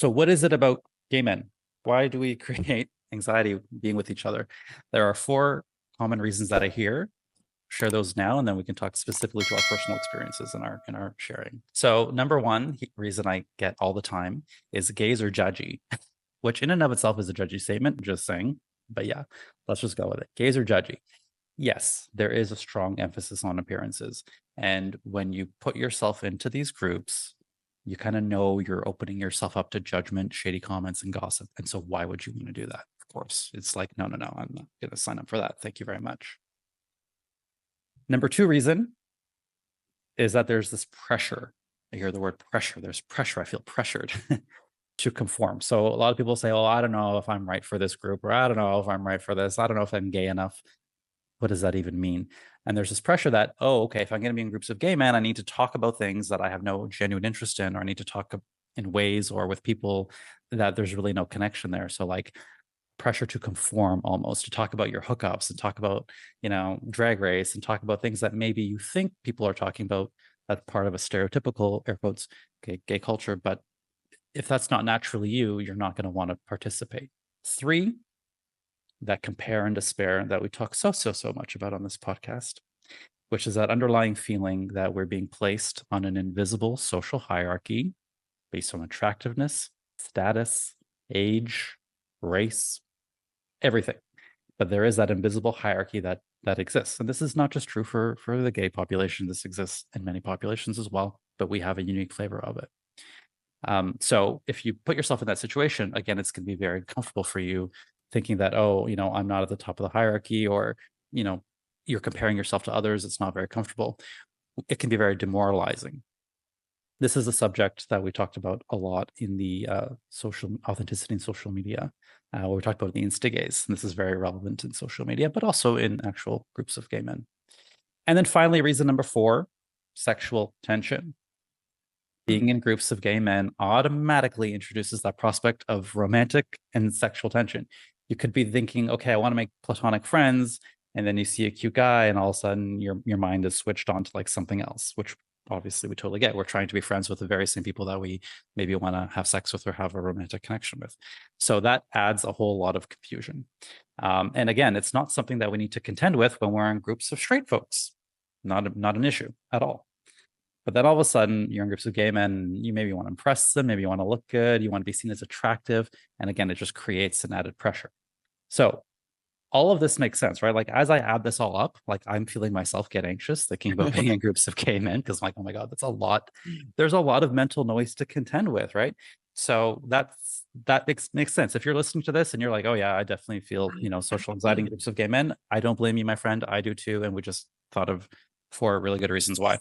So what is it about gay men? Why do we create anxiety being with each other? There are four common reasons that I hear. Share those now, and then we can talk specifically to our personal experiences in our sharing. So number one reason I get all the time is gays are judgy, which in and of itself is a judgy statement, just saying. But yeah, let's just go with it. Gays are judgy. Yes, there is a strong emphasis on appearances. And when you put yourself into these groups, you kind of know you're opening yourself up to judgment, shady comments, and gossip. And so why would you want to do that? Of course, it's like, no, I'm not going to sign up for that. Thank you very much. Number two reason is that there's this pressure. I hear the word pressure. There's pressure. I feel pressured to conform. So a lot of people say, oh, I don't know if I'm right for this group, or I don't know if I'm right for this. I don't know if I'm gay enough. What does that even mean? And there's this pressure that, oh, okay, if I'm going to be in groups of gay men, I need to talk about things that I have no genuine interest in, or I need to talk in ways or with people that there's really no connection there. So like pressure to conform, almost, to talk about your hookups and talk about, drag race and talk about things that maybe you think people are talking about, that's part of a stereotypical, air quotes, gay culture. But if that's not naturally you, you're not going to want to participate. Three, that compare and despair that we talk so much about on this podcast, which is that underlying feeling that we're being placed on an invisible social hierarchy based on attractiveness, status, age, race, everything. But there is that invisible hierarchy that exists. And this is not just true for the gay population. This exists in many populations as well, but we have a unique flavor of it. So if you put yourself in that situation, again, it's going to be very comfortable for you thinking that, oh, I'm not at the top of the hierarchy, or, you're comparing yourself to others. It's not very comfortable. It can be very demoralizing. This is a subject that we talked about a lot in the social authenticity in social media. We talked about the instigays, and this is very relevant in social media, but also in actual groups of gay men. And then finally, reason number four, sexual tension. Being in groups of gay men automatically introduces that prospect of romantic and sexual tension. You could be thinking, okay, I want to make platonic friends, and then you see a cute guy, and all of a sudden your mind is switched on to like something else, which obviously we totally get. We're trying to be friends with the very same people that we maybe want to have sex with or have a romantic connection with. So that adds a whole lot of confusion. And again, it's not something that we need to contend with when we're in groups of straight folks. Not an issue at all. But then all of a sudden, you're in groups of gay men, you maybe want to impress them, maybe you want to look good, you want to be seen as attractive. And again, it just creates an added pressure. So all of this makes sense, right? Like as I add this all up, like I'm feeling myself get anxious thinking about being in groups of gay men, because I'm like, oh my God, that's a lot. There's a lot of mental noise to contend with, right? So that makes sense. If you're listening to this and you're like, oh yeah, I definitely feel, social anxiety in groups of gay men, I don't blame you, my friend. I do too. And we just thought of 4 really good reasons why.